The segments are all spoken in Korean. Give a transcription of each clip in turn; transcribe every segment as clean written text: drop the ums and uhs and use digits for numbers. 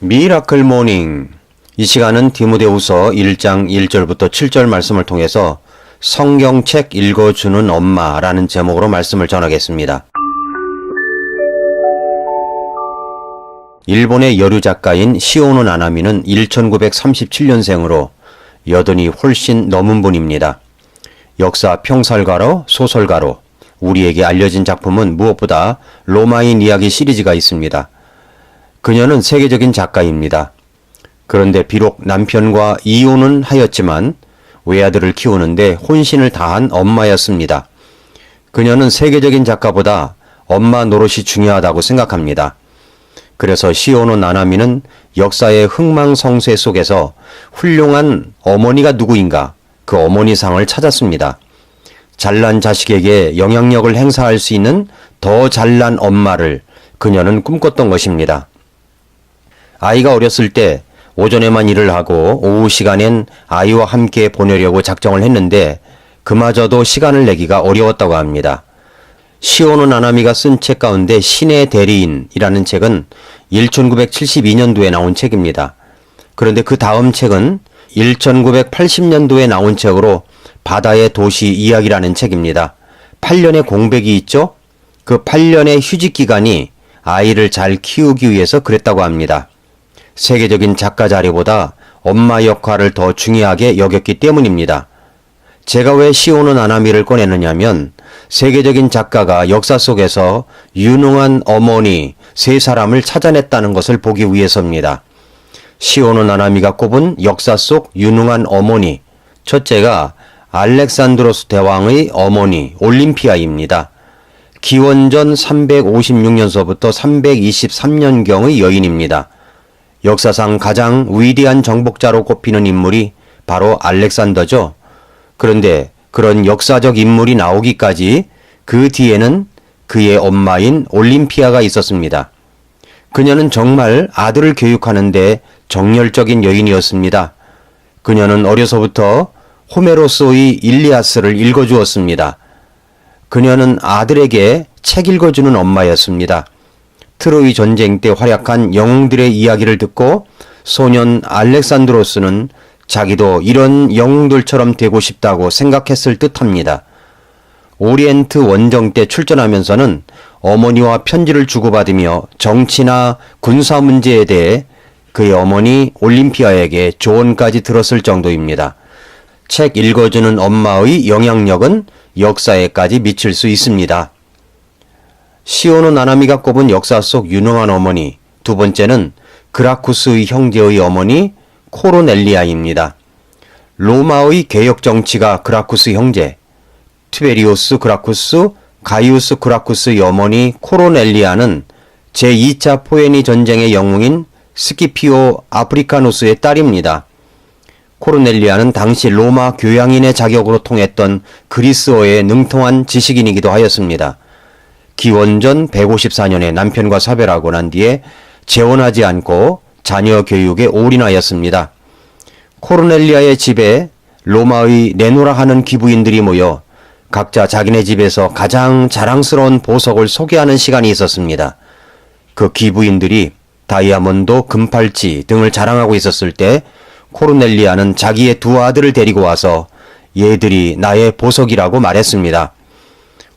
미라클 모닝. 이 시간은 디모데후서 1장 1절부터 7절 말씀을 통해서 성경책 읽어주는 엄마라는 제목으로 말씀을 전하겠습니다. 일본의 여류 작가인 시오노 나나미는 1937년생으로 여든이 훨씬 넘은 분입니다. 역사 평살가로 소설가로 우리에게 알려진 작품은 무엇보다 로마인 이야기 시리즈가 있습니다. 그녀는 세계적인 작가입니다. 그런데 비록 남편과 이혼은 하였지만 외아들을 키우는데 혼신을 다한 엄마였습니다. 그녀는 세계적인 작가보다 엄마 노릇이 중요하다고 생각합니다. 그래서 시오노 나나미는 역사의 흥망성쇠 속에서 훌륭한 어머니가 누구인가 그 어머니상을 찾았습니다. 잘난 자식에게 영향력을 행사할 수 있는 더 잘난 엄마를 그녀는 꿈꿨던 것입니다. 아이가 어렸을 때 오전에만 일을 하고 오후 시간엔 아이와 함께 보내려고 작정을 했는데 그마저도 시간을 내기가 어려웠다고 합니다. 시오노 나나미가 쓴 책 가운데 신의 대리인이라는 책은 1972년도에 나온 책입니다. 그런데 그 다음 책은 1980년도에 나온 책으로 바다의 도시 이야기라는 책입니다. 8년의 공백이 있죠? 그 8년의 휴직 기간이 아이를 잘 키우기 위해서 그랬다고 합니다. 세계적인 작가 자리보다 엄마 역할을 더 중요하게 여겼기 때문입니다. 제가 왜 시오노 나나미를 꺼내느냐면 세계적인 작가가 역사 속에서 유능한 어머니 세 사람을 찾아냈다는 것을 보기 위해서입니다. 시오노 나나미가 꼽은 역사 속 유능한 어머니, 첫째가 알렉산드로스 대왕의 어머니 올림피아입니다. 기원전 356년서부터 323년경의 여인입니다. 역사상 가장 위대한 정복자로 꼽히는 인물이 바로 알렉산더죠. 그런데 그런 역사적 인물이 나오기까지 그 뒤에는 그의 엄마인 올림피아가 있었습니다. 그녀는 정말 아들을 교육하는데 정열적인 여인이었습니다. 그녀는 어려서부터 호메로스의 일리아스를 읽어주었습니다. 그녀는 아들에게 책 읽어주는 엄마였습니다. 트로이 전쟁 때 활약한 영웅들의 이야기를 듣고 소년 알렉산드로스는 자기도 이런 영웅들처럼 되고 싶다고 생각했을 듯합니다. 오리엔트 원정 때 출전하면서는 어머니와 편지를 주고받으며 정치나 군사 문제에 대해 그의 어머니 올림피아에게 조언까지 들었을 정도입니다. 책 읽어주는 엄마의 영향력은 역사에까지 미칠 수 있습니다. 시오노 나나미가 꼽은 역사 속 유능한 어머니, 두 번째는 그라쿠스의 형제의 어머니 코르넬리아입니다. 로마의 개혁 정치가 그라쿠스 형제, 티베리우스 그라쿠스, 가이우스 그라쿠스의 어머니 코르넬리아는 제2차 포에니 전쟁의 영웅인 스키피오 아프리카누스의 딸입니다. 코르넬리아는 당시 로마 교양인의 자격으로 통했던 그리스어에 능통한 지식인이기도 하였습니다. 기원전 154년에 남편과 사별하고 난 뒤에 재혼하지 않고 자녀 교육에 올인하였습니다. 코르넬리아의 집에 로마의 내노라 하는 기부인들이 모여 각자 자기네 집에서 가장 자랑스러운 보석을 소개하는 시간이 있었습니다. 그 기부인들이 다이아몬드, 금팔찌 등을 자랑하고 있었을 때 코르넬리아는 자기의 두 아들을 데리고 와서 얘들이 나의 보석이라고 말했습니다.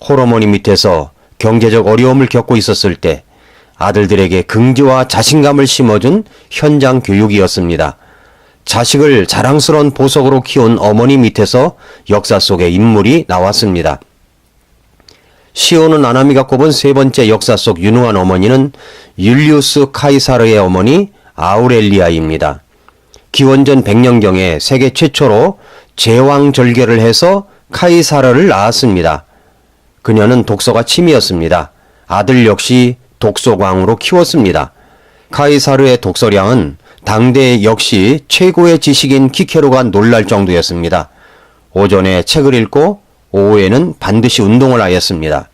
홀어머니 밑에서 경제적 어려움을 겪고 있었을 때 아들들에게 긍지와 자신감을 심어준 현장 교육이었습니다. 자식을 자랑스러운 보석으로 키운 어머니 밑에서 역사 속의 인물이 나왔습니다. 시오노 나나미가 꼽은 세 번째 역사 속 유능한 어머니는 율리우스 카이사르의 어머니 아우렐리아입니다. 기원전 100년경에 세계 최초로 제왕절개를 해서 카이사르를 낳았습니다. 그녀는 독서가 취미였습니다. 아들 역시 독서광으로 키웠습니다. 카이사르의 독서량은 당대 역시 최고의 지식인 키케로가 놀랄 정도였습니다. 오전에 책을 읽고 오후에는 반드시 운동을 하였습니다.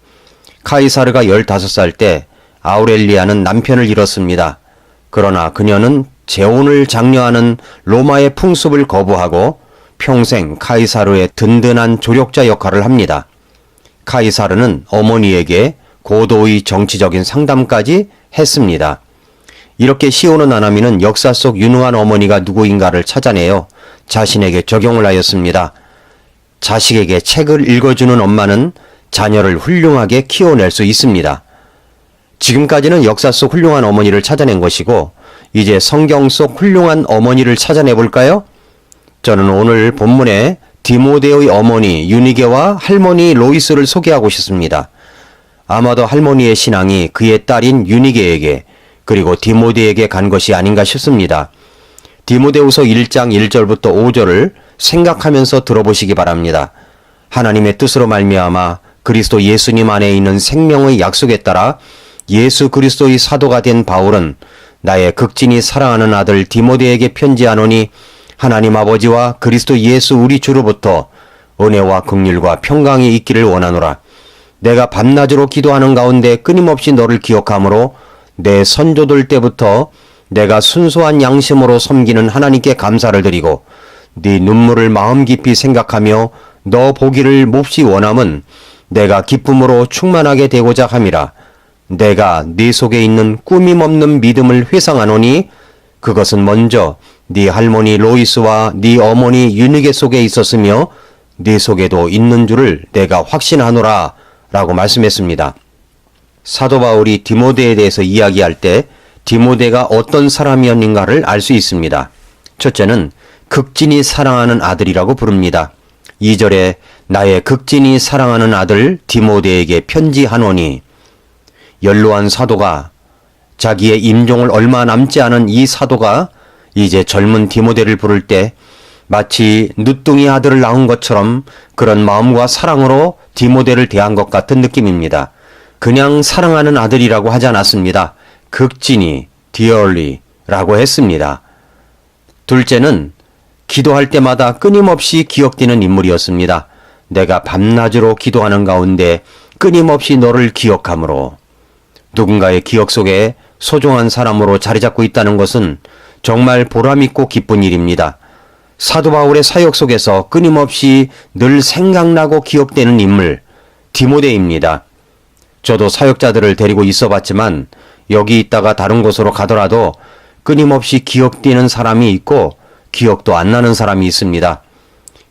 카이사르가 15살 때 아우렐리아는 남편을 잃었습니다. 그러나 그녀는 재혼을 장려하는 로마의 풍습을 거부하고 평생 카이사르의 든든한 조력자 역할을 합니다. 카이사르는 어머니에게 고도의 정치적인 상담까지 했습니다. 이렇게 시오는 아나미는 역사 속 유능한 어머니가 누구인가를 찾아내어 자신에게 적용을 하였습니다. 자식에게 책을 읽어주는 엄마는 자녀를 훌륭하게 키워낼 수 있습니다. 지금까지는 역사 속 훌륭한 어머니를 찾아낸 것이고 이제 성경 속 훌륭한 어머니를 찾아내 볼까요? 저는 오늘 본문에 디모데의 어머니 유니게와 할머니 로이스를 소개하고 싶습니다. 아마도 할머니의 신앙이 그의 딸인 유니게에게 그리고 디모데에게 간 것이 아닌가 싶습니다. 디모데후서 1장 1절부터 5절을 생각하면서 들어보시기 바랍니다. 하나님의 뜻으로 말미암아 그리스도 예수님 안에 있는 생명의 약속에 따라 예수 그리스도의 사도가 된 바울은 나의 극진히 사랑하는 아들 디모데에게 편지하노니 하나님 아버지와 그리스도 예수 우리 주로부터 은혜와 긍휼과 평강이 있기를 원하노라. 내가 밤낮으로 기도하는 가운데 끊임없이 너를 기억함으로 내 선조들 때부터 내가 순수한 양심으로 섬기는 하나님께 감사를 드리고 네 눈물을 마음 깊이 생각하며 너 보기를 몹시 원함은 내가 기쁨으로 충만하게 되고자 함이라. 내가 네 속에 있는 꾸밈없는 믿음을 회상하노니 그것은 먼저 네 할머니 로이스와 네 어머니 유니게 속에 있었으며 네 속에도 있는 줄을 내가 확신하노라 라고 말씀했습니다. 사도 바울이 디모데에 대해서 이야기할 때 디모데가 어떤 사람이었는가를 알 수 있습니다. 첫째는 극진히 사랑하는 아들이라고 부릅니다. 2절에 나의 극진히 사랑하는 아들 디모데에게 편지하노니 연로한 사도가 자기의 임종을 얼마 남지 않은 이 사도가 이제 젊은 디모데를 부를 때 마치 늦둥이 아들을 낳은 것처럼 그런 마음과 사랑으로 디모데를 대한 것 같은 느낌입니다. 그냥 사랑하는 아들이라고 하지 않았습니다. 극진히, dearly 라고 했습니다. 둘째는 기도할 때마다 끊임없이 기억되는 인물이었습니다. 내가 밤낮으로 기도하는 가운데 끊임없이 너를 기억함으로 누군가의 기억 속에 소중한 사람으로 자리 잡고 있다는 것은 정말 보람있고 기쁜 일입니다. 사도 바울의 사역 속에서 끊임없이 늘 생각나고 기억되는 인물, 디모데입니다. 저도 사역자들을 데리고 있어 봤지만 여기 있다가 다른 곳으로 가더라도 끊임없이 기억되는 사람이 있고 기억도 안 나는 사람이 있습니다.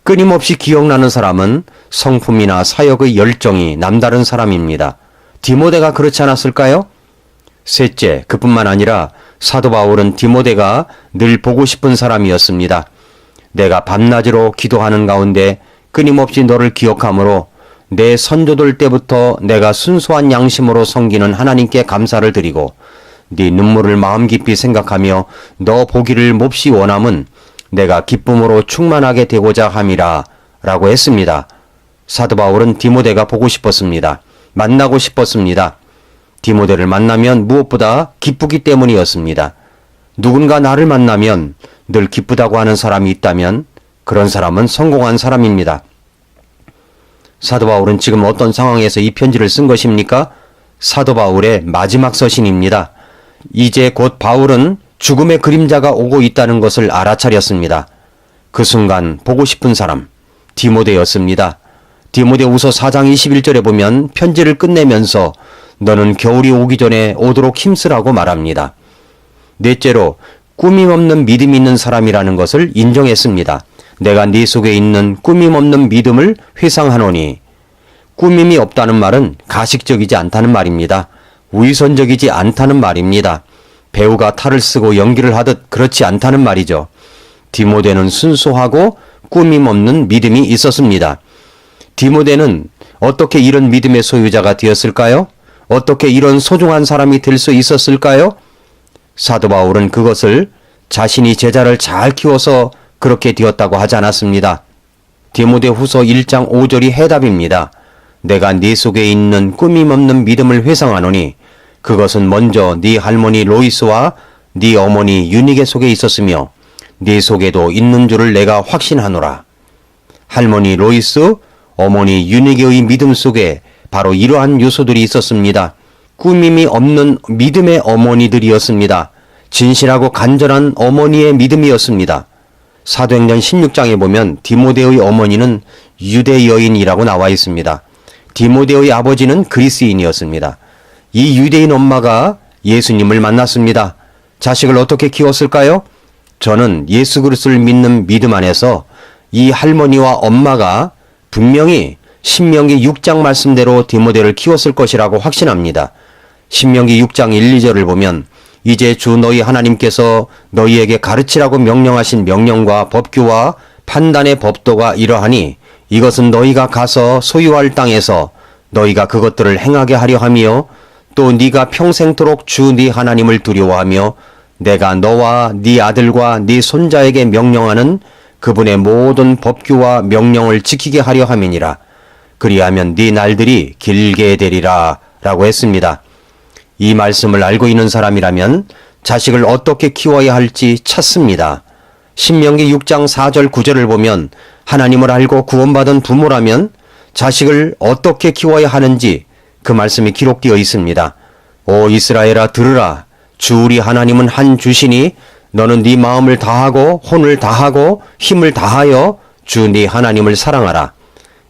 끊임없이 기억나는 사람은 성품이나 사역의 열정이 남다른 사람입니다. 디모데가 그렇지 않았을까요? 셋째, 그뿐만 아니라 사도 바울은 디모데가 늘 보고 싶은 사람이었습니다. 내가 밤낮으로 기도하는 가운데 끊임없이 너를 기억함으로 내 선조들 때부터 내가 순수한 양심으로 섬기는 하나님께 감사를 드리고 네 눈물을 마음 깊이 생각하며 너 보기를 몹시 원함은 내가 기쁨으로 충만하게 되고자 함이라 라고 했습니다. 사도 바울은 디모데가 보고 싶었습니다. 만나고 싶었습니다. 디모데를 만나면 무엇보다 기쁘기 때문이었습니다. 누군가 나를 만나면 늘 기쁘다고 하는 사람이 있다면 그런 사람은 성공한 사람입니다. 사도 바울은 지금 어떤 상황에서 이 편지를 쓴 것입니까? 사도 바울의 마지막 서신입니다. 이제 곧 바울은 죽음의 그림자가 오고 있다는 것을 알아차렸습니다. 그 순간 보고 싶은 사람, 디모데였습니다. 디모데후서 4장 21절에 보면 편지를 끝내면서 너는 겨울이 오기 전에 오도록 힘쓰라고 말합니다. 넷째로 꾸밈없는 믿음이 있는 사람이라는 것을 인정했습니다. 내가 네 속에 있는 꾸밈없는 믿음을 회상하노니 꾸밈이 없다는 말은 가식적이지 않다는 말입니다. 위선적이지 않다는 말입니다. 배우가 탈을 쓰고 연기를 하듯 그렇지 않다는 말이죠. 디모데는 순수하고 꾸밈없는 믿음이 있었습니다. 디모데는 어떻게 이런 믿음의 소유자가 되었을까요? 어떻게 이런 소중한 사람이 될 수 있었을까요? 사도 바울은 그것을 자신이 제자를 잘 키워서 그렇게 되었다고 하지 않았습니다. 디모데후서 1장 5절이 해답입니다. 내가 네 속에 있는 꾸밈없는 믿음을 회상하노니 그것은 먼저 네 할머니 로이스와 네 어머니 유니게 속에 있었으며 네 속에도 있는 줄을 내가 확신하노라. 할머니 로이스, 어머니 유니게의 믿음 속에 바로 이러한 요소들이 있었습니다. 꾸밈이 없는 믿음의 어머니들이었습니다. 진실하고 간절한 어머니의 믿음이었습니다. 사도행전 16장에 보면 디모데의 어머니는 유대 여인이라고 나와 있습니다. 디모데의 아버지는 그리스인이었습니다. 이 유대인 엄마가 예수님을 만났습니다. 자식을 어떻게 키웠을까요? 저는 예수 그리스도를 믿는 믿음 안에서 이 할머니와 엄마가 분명히 신명기 6장 말씀대로 디모데를 키웠을 것이라고 확신합니다. 신명기 6장 1, 2절을 보면 이제 주 너희 하나님께서 너희에게 가르치라고 명령하신 명령과 법규와 판단의 법도가 이러하니 이것은 너희가 가서 소유할 땅에서 너희가 그것들을 행하게 하려 하며 또 네가 평생토록 주 네 하나님을 두려워하며 내가 너와 네 아들과 네 손자에게 명령하는 그분의 모든 법규와 명령을 지키게 하려 함이니라. 그리하면 네 날들이 길게 되리라 라고 했습니다. 이 말씀을 알고 있는 사람이라면 자식을 어떻게 키워야 할지 찾습니다. 신명기 6장 4절 9절을 보면 하나님을 알고 구원받은 부모라면 자식을 어떻게 키워야 하는지 그 말씀이 기록되어 있습니다. 오 이스라엘아 들으라. 주 우리 하나님은 한 주시니 너는 네 마음을 다하고 혼을 다하고 힘을 다하여 주 네 하나님을 사랑하라.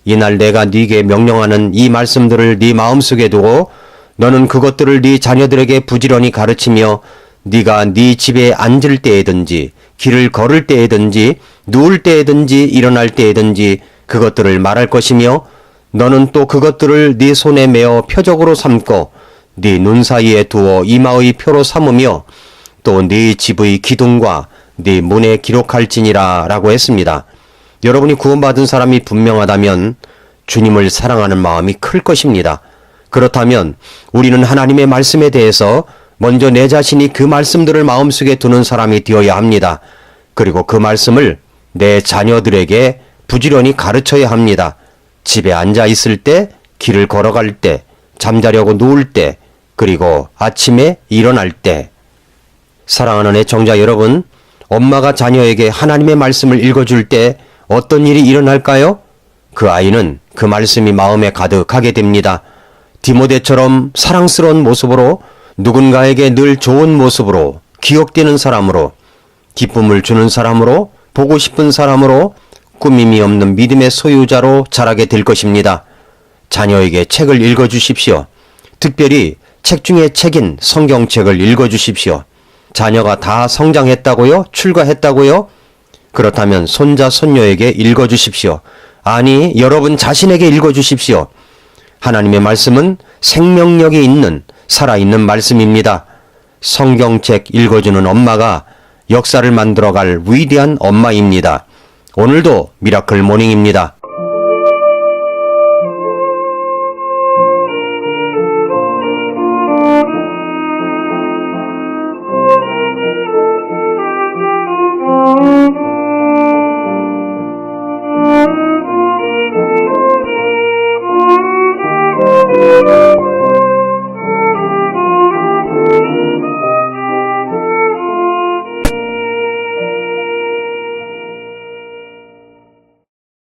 이날 내가 네게 명령하는 이 말씀들을 네 마음속에 두고 너는 그것들을 네 자녀들에게 부지런히 가르치며 네가 네 집에 앉을 때에든지 길을 걸을 때에든지 누울 때에든지 일어날 때에든지 그것들을 말할 것이며 너는 또 그것들을 네 손에 메어 표적으로 삼고 네 눈 사이에 두어 이마의 표로 삼으며 또 네 집의 기둥과 네 문에 기록할지니라 라고 했습니다. 여러분이 구원받은 사람이 분명하다면 주님을 사랑하는 마음이 클 것입니다. 그렇다면 우리는 하나님의 말씀에 대해서 먼저 내 자신이 그 말씀들을 마음속에 두는 사람이 되어야 합니다. 그리고 그 말씀을 내 자녀들에게 부지런히 가르쳐야 합니다. 집에 앉아 있을 때, 길을 걸어갈 때, 잠자려고 누울 때, 그리고 아침에 일어날 때. 사랑하는 애청자 여러분, 엄마가 자녀에게 하나님의 말씀을 읽어줄 때 어떤 일이 일어날까요? 그 아이는 그 말씀이 마음에 가득하게 됩니다. 디모데처럼 사랑스러운 모습으로 누군가에게 늘 좋은 모습으로 기억되는 사람으로 기쁨을 주는 사람으로 보고 싶은 사람으로 꾸밈이 없는 믿음의 소유자로 자라게 될 것입니다. 자녀에게 책을 읽어주십시오. 특별히 책 중에 책인 성경책을 읽어주십시오. 자녀가 다 성장했다고요? 출가했다고요? 그렇다면 손자, 손녀에게 읽어주십시오. 아니, 여러분 자신에게 읽어주십시오. 하나님의 말씀은 생명력이 있는 살아있는 말씀입니다. 성경책 읽어주는 엄마가 역사를 만들어갈 위대한 엄마입니다. 오늘도 미라클 모닝입니다.